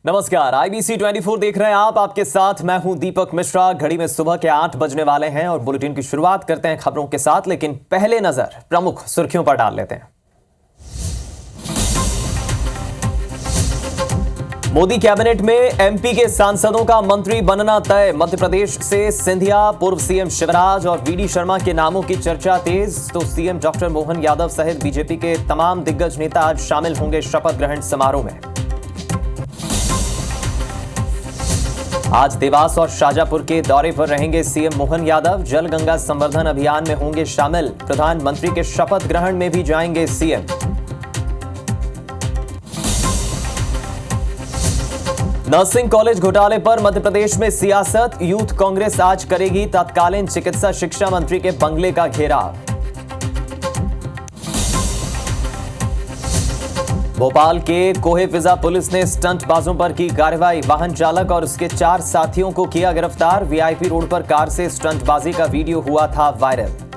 नमस्कार, IBC 24 देख रहे हैं आप। आपके साथ मैं हूं दीपक मिश्रा। घड़ी में सुबह के 8 बजने वाले हैं और बुलेटिन की शुरुआत करते हैं खबरों के साथ, लेकिन पहले नजर प्रमुख सुर्खियों पर डाल लेते हैं। मोदी कैबिनेट में MP के सांसदों का मंत्री बनना तय। मध्य प्रदेश से सिंधिया, पूर्व CM शिवराज और VD शर्मा के नामों की चर्चा तेज। तो CM डॉक्टर मोहन यादव सहित BJP के तमाम दिग्गज नेता आज शामिल होंगे शपथ ग्रहण समारोह में। आज देवास और शाजापुर के दौरे पर रहेंगे CM मोहन यादव। जल गंगा संवर्धन अभियान में होंगे शामिल। प्रधानमंत्री के शपथ ग्रहण में भी जाएंगे CM। नर्सिंग कॉलेज घोटाले पर मध्य प्रदेश में सियासत। यूथ कांग्रेस आज करेगी तत्कालीन चिकित्सा शिक्षा मंत्री के बंगले का घेराव। भोपाल के कोहे फिजा पुलिस ने स्टंटबाजों पर की कार्रवाई। वाहन चालक और उसके 4 साथियों को किया गिरफ्तार। VIP रोड पर कार से स्टंटबाजी का वीडियो हुआ था वायरल।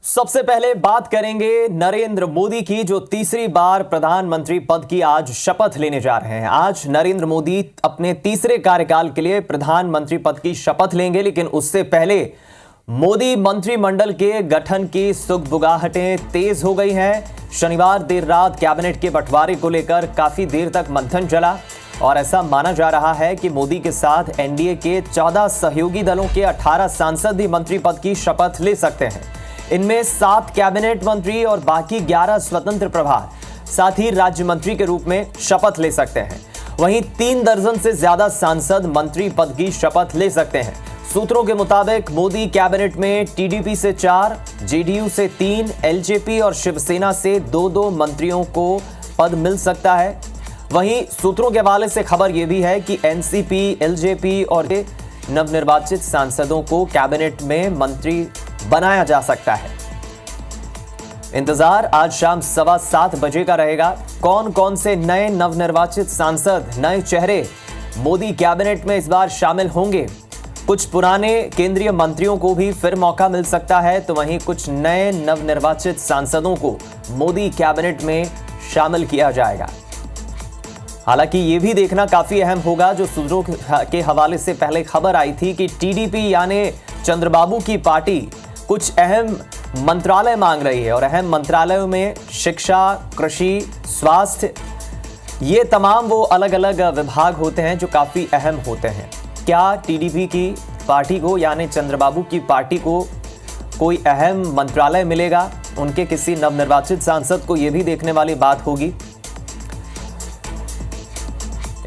सबसे पहले बात करेंगे नरेंद्र मोदी की, जो तीसरी बार प्रधानमंत्री पद की आज शपथ लेने जा रहे हैं। आज नरेंद्र मोदी अपने तीसरे कार्यकाल के लिए प्रधानमंत्री पद की शपथ लेंगे, लेकिन उससे पहले मोदी मंत्रिमंडल के गठन की सुगबुगाहटें तेज हो गई हैं। शनिवार देर रात कैबिनेट के बंटवारे को लेकर काफी देर तक मंथन चला और ऐसा माना जा रहा है कि मोदी के साथ NDA के 14 सहयोगी दलों के 18 सांसद भी मंत्री पद की शपथ ले सकते हैं। इनमें 7 कैबिनेट मंत्री और बाकी 11 स्वतंत्र प्रभार, साथ ही राज्य मंत्री के रूप में शपथ ले सकते हैं। वहीं 3 दर्जन से ज्यादा सांसद मंत्री पद की शपथ ले सकते हैं। सूत्रों के मुताबिक मोदी कैबिनेट में TDP से 4, JDU से 3, LJP और शिवसेना से 2-2 मंत्रियों को पद मिल सकता है। वहीं सूत्रों के हवाले से खबर यह भी है कि NCP, LJP और नवनिर्वाचित सांसदों को कैबिनेट में मंत्री बनाया जा सकता है। इंतजार आज शाम 7:15 बजे का रहेगा। कौन कौन से नए नवनिर्वाचित सांसद, नए चेहरे मोदी कैबिनेट में इस बार शामिल होंगे। कुछ पुराने केंद्रीय मंत्रियों को भी फिर मौका मिल सकता है, तो वहीं कुछ नए नवनिर्वाचित सांसदों को मोदी कैबिनेट में शामिल किया जाएगा। हालांकि ये भी देखना काफी अहम होगा, जो सूत्रों के हवाले से पहले खबर आई थी कि TDP यानी चंद्रबाबू की पार्टी कुछ अहम मंत्रालय मांग रही है और अहम मंत्रालयों में शिक्षा, कृषि, स्वास्थ्य, ये तमाम वो अलग अलग विभाग होते हैं जो काफी अहम होते हैं। क्या TDP की पार्टी को यानी चंद्रबाबू की पार्टी को कोई अहम मंत्रालय मिलेगा उनके किसी नवनिर्वाचित सांसद को? यह भी देखने वाली बात होगी।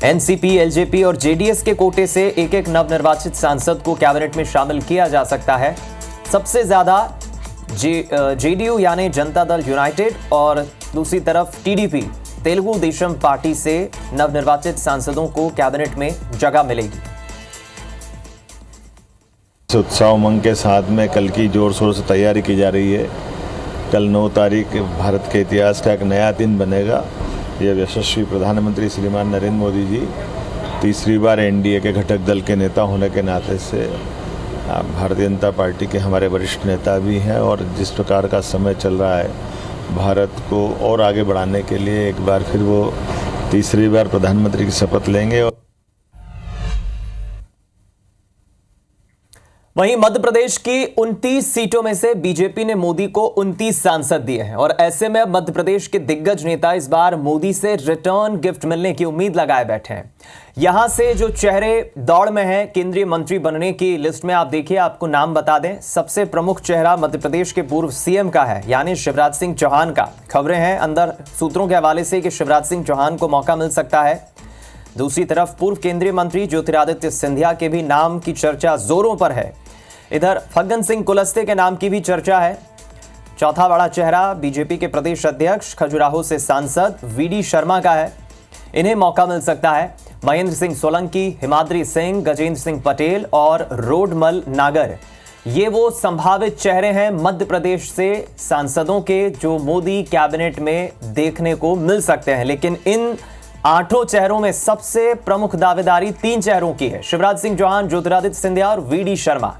NCP, LJP और JDS के कोटे से एक नवनिर्वाचित सांसद को कैबिनेट में शामिल किया जा सकता है। सबसे ज्यादा JDU यानी जनता दल यूनाइटेड और दूसरी तरफ TDP, तेलुगु देशम पार्टी से नवनिर्वाचित सांसदों को कैबिनेट में जगह मिलेगी। उत्साह उमंग के साथ में कल की जोर शोर से तैयारी की जा रही है। कल 9 तारीख भारत के इतिहास का एक नया दिन बनेगा। यह यशस्वी प्रधानमंत्री श्रीमान नरेंद्र मोदी जी तीसरी बार NDA के घटक दल के नेता होने के नाते से भारतीय जनता पार्टी के हमारे वरिष्ठ नेता भी हैं और जिस प्रकार का समय चल रहा है भारत को और आगे बढ़ाने के लिए एक बार फिर वो तीसरी बार प्रधानमंत्री की शपथ लेंगे। वहीं मध्य प्रदेश की 29 सीटों में से BJP ने मोदी को 29 सांसद दिए हैं और ऐसे में मध्य प्रदेश के दिग्गज नेता इस बार मोदी से रिटर्न गिफ्ट मिलने की उम्मीद लगाए बैठे हैं। यहां से जो चेहरे दौड़ में हैं केंद्रीय मंत्री बनने की लिस्ट में, आप देखिए, आपको नाम बता दें। सबसे प्रमुख चेहरा मध्य प्रदेश के पूर्व CM का है, यानी शिवराज सिंह चौहान का। खबरें हैं अंदर सूत्रों के हवाले से कि शिवराज सिंह चौहान को मौका मिल सकता है। दूसरी तरफ पूर्व केंद्रीय मंत्री ज्योतिरादित्य सिंधिया के भी नाम की चर्चा जोरों पर है। इधर फग्गन सिंह कुलस्ते के नाम की भी चर्चा है। चौथा बड़ा चेहरा BJP के प्रदेश अध्यक्ष, खजुराहो से सांसद VD शर्मा का है। इन्हें मौका मिल सकता है। महेंद्र सिंह सोलंकी, हिमाद्री सिंह, गजेंद्र सिंह पटेल और रोडमल नागर ये वो संभावित चेहरे हैं मध्य प्रदेश से सांसदों के जो मोदी कैबिनेट में देखने को मिल सकते हैं। लेकिन इन 8 चेहरों में सबसे प्रमुख दावेदारी 3 चेहरों की है, शिवराज सिंह चौहान, ज्योतिरादित्य सिंधिया और वीडी शर्मा।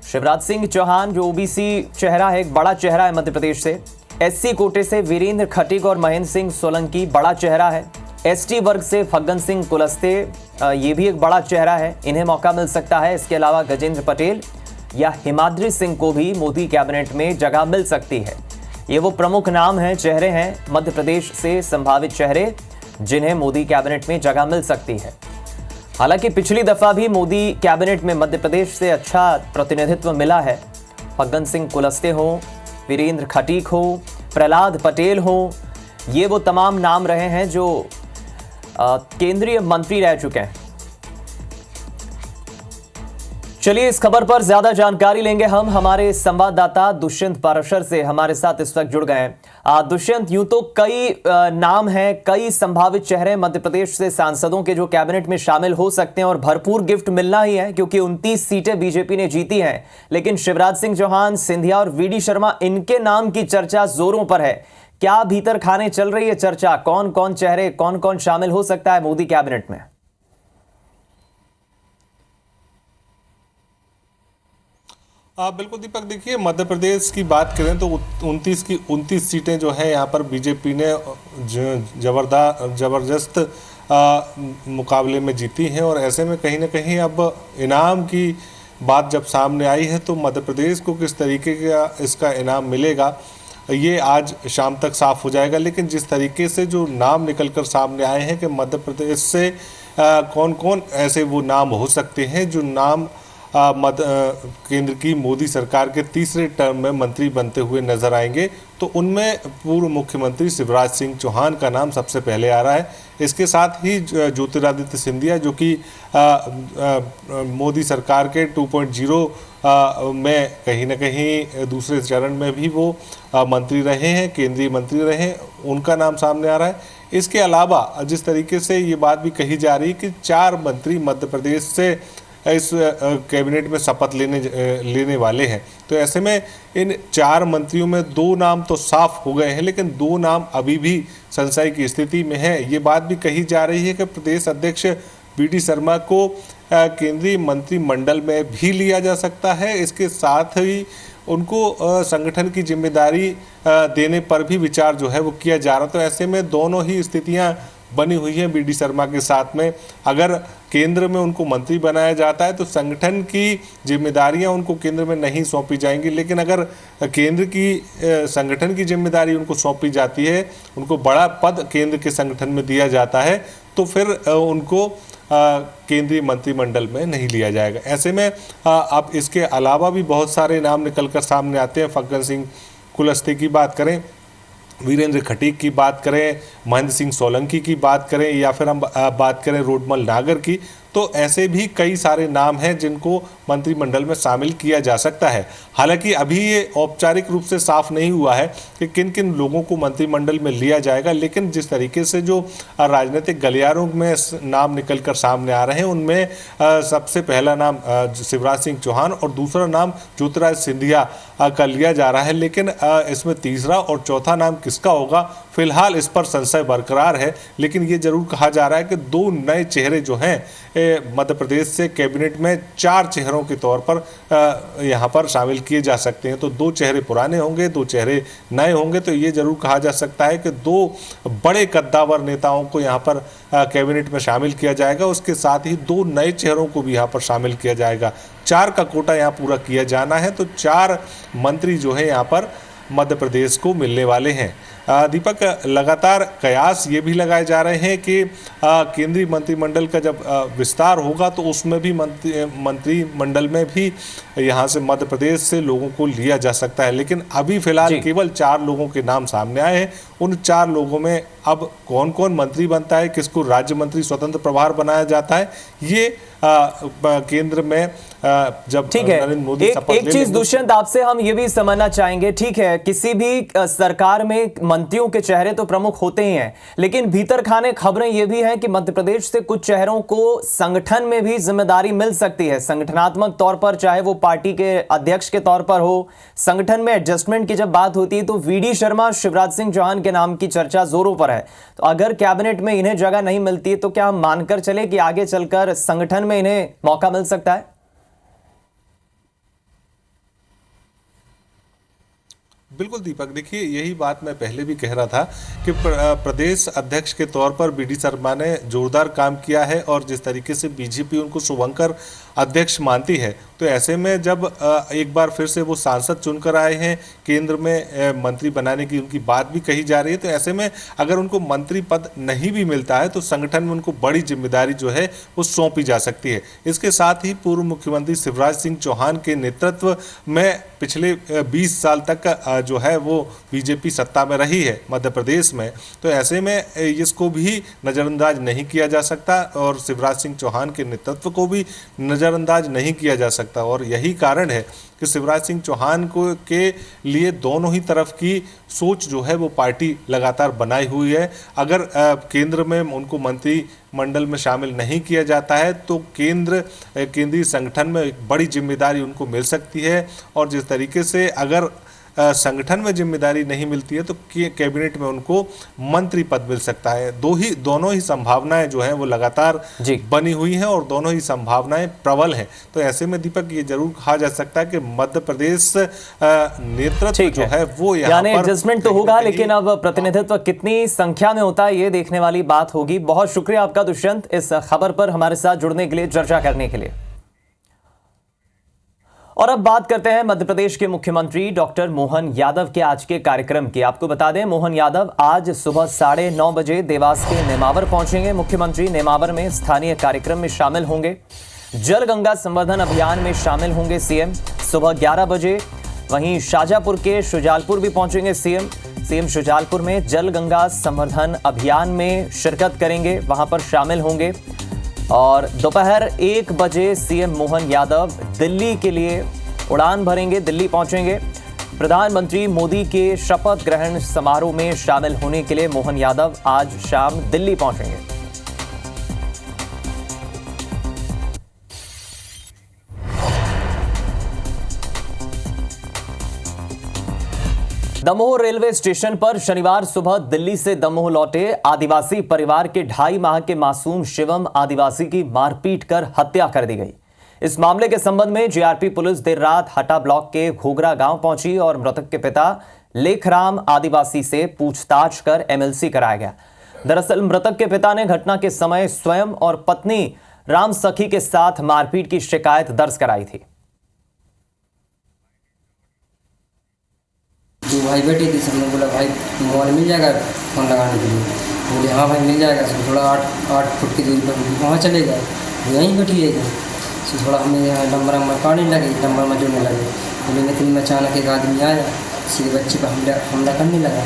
शिवराज सिंह चौहान जो ओबीसी चेहरा है, एक बड़ा चेहरा है मध्य प्रदेश से। एससी कोटे से वीरेंद्र खटीक और महेंद्र सिंह सोलंकी बड़ा चेहरा है। एसटी वर्ग से फग्गन सिंह कुलस्ते ये भी एक बड़ा चेहरा है, इन्हें मौका मिल सकता है। इसके अलावा गजेंद्र पटेल या हिमाद्री सिंह को भी मोदी कैबिनेट में जगह मिल सकती है। ये वो प्रमुख नाम हैं, चेहरे हैं मध्य प्रदेश से संभावित चेहरे जिन्हें मोदी कैबिनेट में जगह मिल सकती है। हालांकि पिछली दफा भी मोदी कैबिनेट में मध्य प्रदेश से अच्छा प्रतिनिधित्व मिला है। फग्गन सिंह कुलस्ते हो, वीरेंद्र खटीक हो, प्रहलाद पटेल हो, ये वो तमाम नाम रहे हैं जो केंद्रीय मंत्री रह चुके हैं। चलिए इस खबर पर ज्यादा जानकारी लेंगे हम हमारे संवाददाता दुष्यंत पाराशर से, हमारे साथ इस वक्त जुड़ गए हैं। दुष्यंत, यूं तो कई नाम हैं, कई संभावित चेहरे मध्य प्रदेश से सांसदों के जो कैबिनेट में शामिल हो सकते हैं और भरपूर गिफ्ट मिलना ही है क्योंकि 29 सीटें बीजेपी ने जीती हैं। लेकिन शिवराज सिंह चौहान, सिंधिया और वीडी शर्मा, इनके नाम की चर्चा जोरों पर है। क्या भीतर खाने चल रही है चर्चा, कौन कौन चेहरे, कौन कौन शामिल हो सकता है मोदी कैबिनेट में? बिल्कुल दीपक, देखिए मध्य प्रदेश की बात करें तो 29 की 29 सीटें जो है यहाँ पर बीजेपी ने जबरदस्त मुकाबले में जीती हैं। और ऐसे में कहीं ना कहीं अब इनाम की बात जब सामने आई है तो मध्य प्रदेश को किस तरीके का इसका इनाम मिलेगा ये आज शाम तक साफ हो जाएगा। लेकिन जिस तरीके से जो नाम निकल कर सामने आए हैं कि मध्य प्रदेश से कौन कौन ऐसे वो नाम हो सकते हैं जो नाम केंद्र की मोदी सरकार के तीसरे टर्म में मंत्री बनते हुए नजर आएंगे, तो उनमें पूर्व मुख्यमंत्री शिवराज सिंह चौहान का नाम सबसे पहले आ रहा है। इसके साथ ही ज्योतिरादित्य सिंधिया जो कि मोदी सरकार के 2.0 में कहीं ना कहीं दूसरे चरण में भी वो मंत्री रहे हैं, केंद्रीय मंत्री रहे हैं, उनका नाम सामने आ रहा है। इसके अलावा जिस तरीके से ये बात भी कही जा रही है कि 4 मंत्री मध्य प्रदेश से इस कैबिनेट में शपथ लेने वाले हैं, तो ऐसे में इन 4 मंत्रियों में 2 नाम तो साफ हो गए हैं, लेकिन 2 नाम अभी भी संशय की स्थिति में है। ये बात भी कही जा रही है कि प्रदेश अध्यक्ष वीडी शर्मा को केंद्रीय मंत्रिमंडल में भी लिया जा सकता है। इसके साथ ही उनको संगठन की जिम्मेदारी देने पर भी विचार जो है वो किया जा रहा। तो ऐसे में दोनों ही स्थितियां बनी हुई हैं वीडी शर्मा के साथ में। अगर केंद्र में उनको मंत्री बनाया जाता है तो संगठन की जिम्मेदारियां उनको केंद्र में नहीं सौंपी जाएंगी, लेकिन अगर केंद्र की संगठन की जिम्मेदारी उनको सौंपी जाती है, उनको बड़ा पद केंद्र के संगठन में दिया जाता है, तो फिर उनको केंद्रीय मंत्रिमंडल में नहीं लिया जाएगा। ऐसे में अब इसके अलावा भी बहुत सारे नाम निकल कर सामने आते हैं। फग्गन सिंह कुलस्ते की बात करें, वीरेंद्र खटीक की बात करें, महेंद्र सिंह सोलंकी की बात करें, या फिर हम बात करें रोडमल नागर की, तो ऐसे भी कई सारे नाम हैं जिनको मंत्रिमंडल में शामिल किया जा सकता है। हालांकि अभी ये औपचारिक रूप से साफ नहीं हुआ है कि किन किन लोगों को मंत्रिमंडल में लिया जाएगा, लेकिन जिस तरीके से जो राजनीतिक गलियारों में नाम निकल कर सामने आ रहे हैं उनमें सबसे पहला नाम शिवराज सिंह चौहान और दूसरा नाम ज्योतिरादित्य सिंधिया का लिया जा रहा है। लेकिन इसमें तीसरा और चौथा नाम किसका होगा, फिलहाल इस पर संशय बरकरार है। लेकिन ये जरूर कहा जा रहा है कि 2 नए चेहरे जो हैं मध्य प्रदेश से कैबिनेट में 4 चेहरों के तौर पर यहाँ पर शामिल किए जा सकते हैं। तो 2 चेहरे पुराने होंगे, 2 चेहरे नए होंगे। तो ये जरूर कहा जा सकता है कि 2 बड़े कद्दावर नेताओं को यहाँ पर कैबिनेट में शामिल किया जाएगा। उसके साथ ही 2 नए चेहरों को भी यहाँ पर शामिल किया जाएगा। 4 का कोटा यहाँ पूरा किया जाना है, तो 4 मंत्री जो है यहाँ पर मध्य प्रदेश को मिलने वाले हैं। दीपक, लगातार कयास ये भी लगाए जा रहे हैं कि केंद्रीय मंत्रिमंडल का जब विस्तार होगा तो उसमें भी मंत्रिमंडल में भी यहाँ से मध्य प्रदेश से लोगों को लिया जा सकता है। लेकिन अभी फिलहाल केवल 4 लोगों के नाम सामने आए हैं। उन 4 लोगों में अब कौन कौन मंत्री बनता है, किसको राज्य मंत्री स्वतंत्र प्रभार बनाया जाता है, ये केंद्र में जब ठीक है, नरेंद्र मोदी शपथ एक ले चीज लेंगे। दुष्यंत आपसे हम ये भी समझना चाहेंगे, ठीक है किसी भी सरकार में मंत्रियों के चेहरे तो प्रमुख होते ही हैं, लेकिन भीतर खाने खबरें ये भी हैं कि मध्य प्रदेश से कुछ चेहरों को संगठन में भी जिम्मेदारी मिल सकती है, संगठनात्मक तौर पर, चाहे वो पार्टी के अध्यक्ष के तौर पर हो। संगठन में एडजस्टमेंट की जब बात होती है तो वीडी शर्मा, शिवराज सिंह चौहान के नाम की चर्चा जोरों पर है। तो अगर कैबिनेट में इन्हें जगह नहीं मिलती है तो क्या हम मानकर चले कि आगे चलकर संगठन में इन्हें मौका मिल सकता है? बिल्कुल दीपक, देखिए यही बात मैं पहले भी कह रहा था कि प्रदेश अध्यक्ष के तौर पर बीडी शर्मा ने जोरदार काम किया है और जिस तरीके से बीजेपी उनको शुभंकर अध्यक्ष मानती है, तो ऐसे में जब एक बार फिर से वो सांसद चुनकर आए हैं, केंद्र में मंत्री बनाने की उनकी बात भी कही जा रही है, तो ऐसे में अगर उनको मंत्री पद नहीं भी मिलता है तो संगठन में उनको बड़ी जिम्मेदारी जो है वो सौंपी जा सकती है। इसके साथ ही पूर्व मुख्यमंत्री शिवराज सिंह चौहान के नेतृत्व में पिछले 20 साल तक जो है वो बीजेपी सत्ता में रही है मध्य प्रदेश में, तो ऐसे में इसको भी नज़रअंदाज नहीं किया जा सकता और शिवराज सिंह चौहान के नेतृत्व को भी नज़रअंदाज नहीं किया जा सकता। और यही कारण है कि शिवराज सिंह चौहान को के लिए दोनों ही तरफ की सोच जो है वो पार्टी लगातार बनाई हुई है। अगर केंद्र में उनको मंत्री मंडल में शामिल नहीं किया जाता है तो केंद्रीय संगठन में एक बड़ी जिम्मेदारी उनको मिल सकती है और जिस तरीके से अगर संगठन में जिम्मेदारी नहीं मिलती है तो कैबिनेट में उनको मंत्री पद मिल सकता है। दोनों ही संभावनाएं जो हैं वो लगातार बनी हुई हैं और दोनों ही संभावनाएं प्रबल हैं। तो ऐसे में दीपक ये जरूर कहा जा सकता है कि मध्य प्रदेश नेतृत्व जो है वो यहाँ पर एडजस्टमेंट तो होगा, लेकिन अब प्रतिनिधित्व कितनी संख्या में होता है ये देखने वाली बात होगी। बहुत शुक्रिया आपका दुष्यंत इस खबर पर हमारे साथ जुड़ने के लिए, चर्चा करने के लिए। और अब बात करते हैं मध्य प्रदेश के मुख्यमंत्री डॉक्टर मोहन यादव के आज के कार्यक्रम की। आपको बता दें, मोहन यादव आज सुबह 9:30 बजे देवास के नेमावर पहुंचेंगे। मुख्यमंत्री नेमावर में स्थानीय कार्यक्रम में शामिल होंगे। जल गंगा संवर्धन अभियान में शामिल होंगे सीएम सुबह 11 बजे। वहीं शाजापुर के शुजालपुर भी पहुंचेंगे सीएम शुजालपुर में जल गंगा संवर्धन अभियान में शिरकत करेंगे, वहां पर शामिल होंगे। और दोपहर 1 बजे सीएम मोहन यादव दिल्ली के लिए उड़ान भरेंगे, दिल्ली पहुंचेंगे। प्रधानमंत्री मोदी के शपथ ग्रहण समारोह में शामिल होने के लिए मोहन यादव आज शाम दिल्ली पहुंचेंगे। दमोह रेलवे स्टेशन पर शनिवार सुबह दिल्ली से दमोह लौटे आदिवासी परिवार के 2.5 माह के मासूम शिवम आदिवासी की मारपीट कर हत्या कर दी गई। इस मामले के संबंध में जीआरपी पुलिस देर रात हटा ब्लॉक के घोगरा गांव पहुंची और मृतक के पिता लेखराम आदिवासी से पूछताछ कर एमएलसी कराया गया। दरअसल मृतक के पिता ने घटना के समय स्वयं और पत्नी राम सखी के साथ मारपीट की शिकायत दर्ज कराई थी। जो भाई बैठी थी, सबने बोला भाई मोबाइल मिल जाएगा फ़ोन लगाने के लिए। बोले हाँ भाई मिल जाएगा। सो थोड़ा 8 फुट की दूरी पर वहाँ चले गए, यहीं बैठी है। सो थोड़ा हमें यहाँ नंबर काटने लगे, नंबर में जोड़ने लगे। बोले इतनी में अचानक एक आदमी आया, सीधे बच्चे पर हमला करने लगा।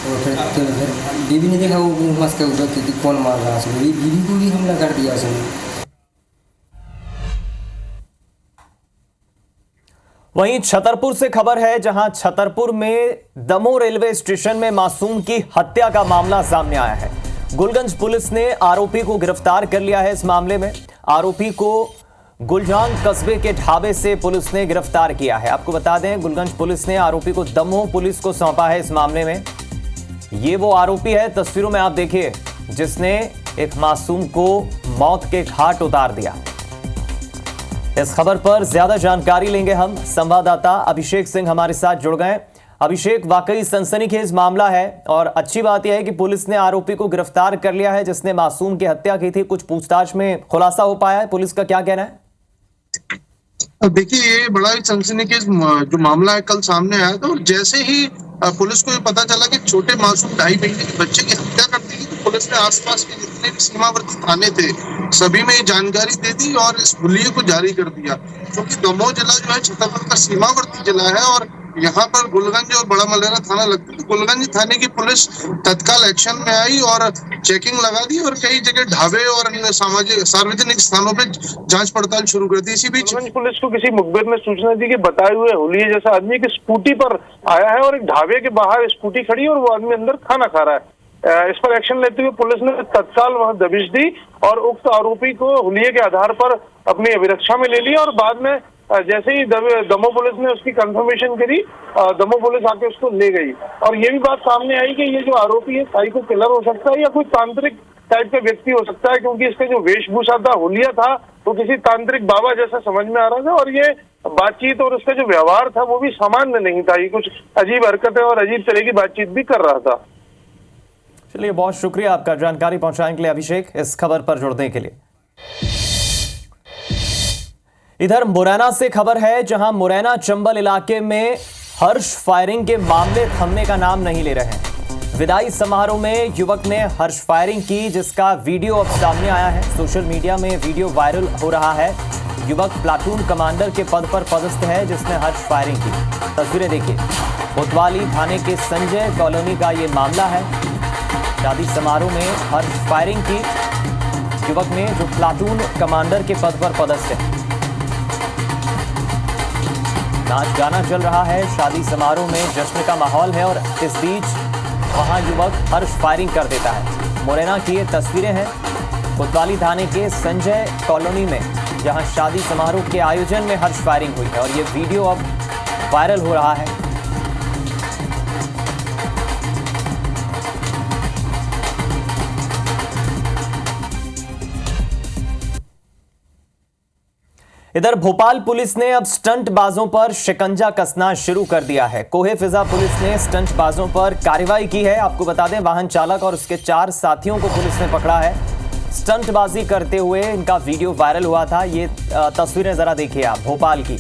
और फिर बीवी ने देखा, वो मस्त के कौन मार रहा है, बीवी को भी हमला कर दिया उसने। वहीं छतरपुर से खबर है, जहां छतरपुर में दमोह रेलवे स्टेशन में मासूम की हत्या का मामला सामने आया है। गुलगंज पुलिस ने आरोपी को गिरफ्तार कर लिया है। इस मामले में आरोपी को गुलजांग कस्बे के ढाबे से पुलिस ने गिरफ्तार किया है। आपको बता दें, गुलगंज पुलिस ने आरोपी को दमोह पुलिस को सौंपा है। इस मामले में ये वो आरोपी है, तस्वीरों में आप देखिए, जिसने एक मासूम को मौत के घाट उतार दिया। इस खबर पर ज्यादा जानकारी लेंगे हम, संवाददाता अभिषेक सिंह हमारे साथ जुड़ गए। अभिषेक, वाकई सनसनीखेज मामला है और अच्छी बात यह है कि पुलिस ने आरोपी को गिरफ्तार कर लिया है जिसने मासूम की हत्या की थी। कुछ पूछताछ में खुलासा हो पाया है, पुलिस का क्या कहना है? देखिए, ये बड़ा ही सनसनीखेज जो मामला है कल सामने आया था और जैसे ही पुलिस को ये पता चला कि छोटे मासूम 2.5 महीने के बच्चे की हत्या कर दी, तो पुलिस ने आसपास के जितने भी सीमावर्ती थाने थे सभी में जानकारी दे दी और इस हुलिये को जारी कर दिया। क्योंकि दमोह जिला जो है छतरपुर का सीमावर्ती जिला है और यहाँ पर गुलगंज और बड़ा मलेरा थाना लगता है। गुलगंज थाने की पुलिस तत्काल एक्शन में आई और चेकिंग लगा दी और कई जगह ढाबे और अन्य सार्वजनिक स्थानों पे जांच पड़ताल शुरू कर दी। इसी बीच पुलिस को किसी मुखबिर ने सूचना दी कि बताए हुए हुलिये जैसा आदमी एक स्कूटी पर आया है और एक ढाबे के बाहर स्कूटी खड़ी है और वो आदमी अंदर खाना खा रहा है। इस पर एक्शन लेते हुए पुलिस ने तत्काल वहां दबिश दी और उक्त आरोपी को हुलिये के आधार पर अपनी अभिरक्षा में ले लिया और बाद में जैसे ही दमोह पुलिस ने उसकी कंफर्मेशन करी, दमोह पुलिस आके उसको ले गई। और ये भी बात सामने आई कि ये जो आरोपी है साइको किलर हो सकता है या कोई तांत्रिक टाइप का व्यक्ति हो सकता है, क्योंकि इसका जो वेशभूषा था, हुलिया था, वो किसी तांत्रिक बाबा जैसा समझ में आ रहा था और ये बातचीत और उसका जो व्यवहार था वो भी सामान्य नहीं था। ये कुछ अजीब हरकतें और अजीब तरह की बातचीत भी कर रहा था। चलिए, बहुत शुक्रिया आपका जानकारी पहुंचाने के लिए अभिषेक, इस खबर पर जुड़ने के लिए। इधर मुरैना से खबर है, जहां मुरैना चंबल इलाके में हर्ष फायरिंग के मामले थमने का नाम नहीं ले रहे हैं। विदाई समारोह में युवक ने हर्ष फायरिंग की, जिसका वीडियो अब सामने आया है। सोशल मीडिया में वीडियो वायरल हो रहा है। युवक प्लाटून कमांडर के पद पर पदस्थ है, जिसने हर्ष फायरिंग की। तस्वीरें देखिए, कोतवाली थाने के संजय कॉलोनी का ये मामला है। शादी समारोह में हर्ष फायरिंग की युवक ने, जो प्लाटून कमांडर के पद पर पदस्थ है। नाच गाना चल रहा है, शादी समारोह में जश्न का माहौल है और इस बीच वहां युवक हर्ष फायरिंग कर देता है। मुरैना की ये तस्वीरें हैं कोतवाली थाने के संजय कॉलोनी में, जहां शादी समारोह के आयोजन में हर्ष फायरिंग हुई है और ये वीडियो अब वायरल हो रहा है। इधर भोपाल पुलिस ने अब स्टंटबाजों पर शिकंजा कसना शुरू कर दिया है। कोहे फिजा पुलिस ने स्टंटबाजों पर कार्रवाई की है। आपको बता दें, वाहन चालक और उसके 4 साथियों को पुलिस ने पकड़ा है। स्टंटबाजी करते हुए इनका वीडियो वायरल हुआ था। ये तस्वीरें जरा देखिए आप भोपाल की।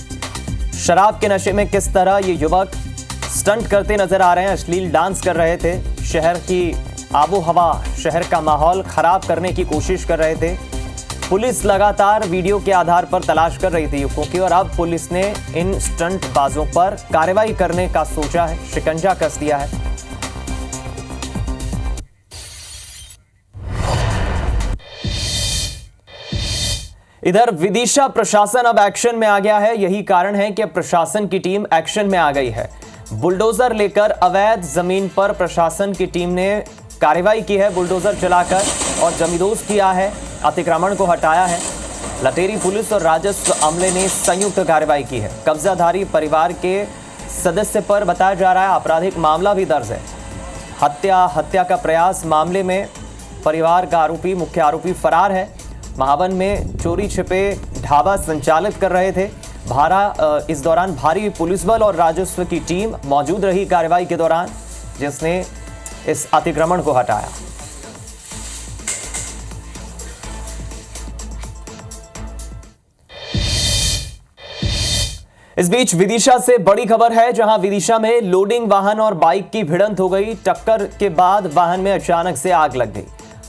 शराब के नशे में किस तरह ये युवक स्टंट करते नजर आ रहे हैं, अश्लील डांस कर रहे थे, शहर की आबो हवा, शहर का माहौल खराब करने की कोशिश कर रहे थे। पुलिस लगातार वीडियो के आधार पर तलाश कर रही थी युवकों की और अब पुलिस ने इन स्टंटबाजों पर कार्रवाई करने का सोचा है, शिकंजा कस दिया है। इधर विदिशा प्रशासन अब एक्शन में आ गया है। यही कारण है कि अब प्रशासन की टीम एक्शन में आ गई है। बुलडोजर लेकर अवैध जमीन पर प्रशासन की टीम ने कार्रवाई की है। बुलडोजर चलाकर और जमींदोज किया है, अतिक्रमण को हटाया है। लटेरी पुलिस और राजस्व अमले ने संयुक्त कार्रवाई की है। कब्जाधारी परिवार के सदस्य पर बताया जा रहा है आपराधिक मामला भी दर्ज है। हत्या का प्रयास मामले में परिवार का आरोपी, मुख्य आरोपी फरार है। महावन में चोरी छिपे ढाबा संचालित कर रहे थे। इस दौरान भारी पुलिस बल और राजस्व की टीम मौजूद रही कार्रवाई के दौरान, जिसने इस अतिक्रमण को हटाया। इस बीच विदिशा से बड़ी खबर है, जहां विदिशा में लोडिंग वाहन और बाइक की भिड़ंत हो गई। टक्कर के बाद वाहन में अचानक से आग लग गई।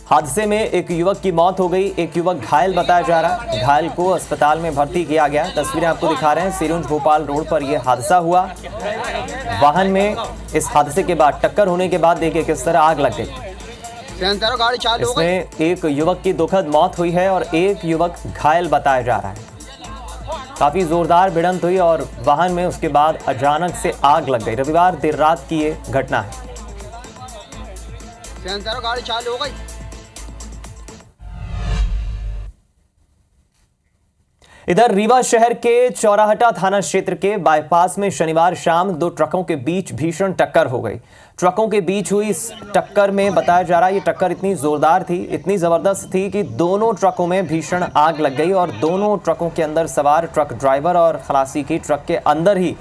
हादसे में एक युवक की मौत हो गई, एक युवक घायल बताया जा रहा है। घायल को अस्पताल में भर्ती किया गया। तस्वीरें आपको दिखा रहे हैं, सिरुंज भोपाल रोड पर यह हादसा हुआ। वाहन में इस हादसे के बाद टक्कर होने के बाद देखिए किस तरह आग लग गई। इसमें एक युवक की दुखद मौत हुई है और एक युवक घायल बताया जा रहा है। काफी जोरदार भिड़ंत हुई और वाहन में उसके बाद अचानक से आग लग गई। रविवार देर रात की ये घटना है। गाड़ी चालू हो गई। इधर रीवा शहर के चौराहटा थाना क्षेत्र के बाईपास में शनिवार शाम 2 ट्रकों के बीच भीषण टक्कर हो गई। ट्रकों के बीच हुई इस टक्कर में बताया जा रहा है ये टक्कर इतनी जोरदार थी, इतनी जबरदस्त थी कि दोनों ट्रकों में भीषण आग लग गई और दोनों ट्रकों के अंदर सवार ट्रक ड्राइवर और खलासी की ट्रक के अंदर ही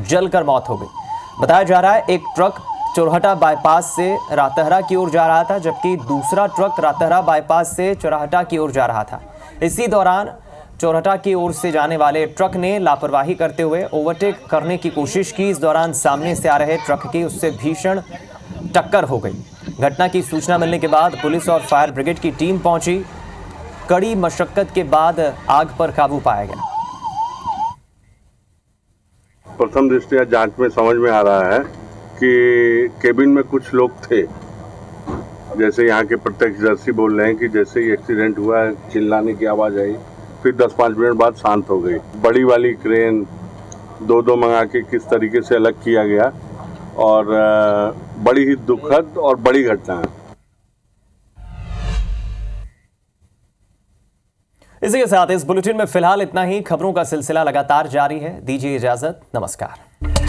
जलकर मौत हो गई। बताया जा रहा है एक ट्रक चौराहटा बाईपास से रातहरा की ओर जा रहा था, जबकि दूसरा ट्रक रातहरा बाईपास से चौराहटा की ओर जा रहा था। इसी दौरान चौराहटा की ओर से जाने वाले ट्रक ने लापरवाही करते हुए ओवरटेक करने की कोशिश की। इस दौरान सामने से आ रहे ट्रक की उससे भीषण टक्कर हो गई। घटना की सूचना मिलने के बाद पुलिस और फायर ब्रिगेड की टीम पहुंची। कड़ी मशक्कत के बाद आग पर काबू पाया गया। प्रथम दृष्टया जांच में समझ में आ रहा है कि केबिन में कुछ लोग थे। जैसे यहाँ के प्रत्यक्षदर्शी बोल रहे हैं कि जैसे ही एक्सीडेंट हुआ चिल्लाने की आवाज़ आई, फिर 10-5 मिनट बाद शांत हो गई। बड़ी वाली क्रेन दो मंगा के किस तरीके से अलग किया गया और बड़ी ही दुखद और बड़ी घटना है। इसी के साथ इस बुलेटिन में फिलहाल इतना ही। खबरों का सिलसिला लगातार जारी है। दीजिए इजाजत। नमस्कार।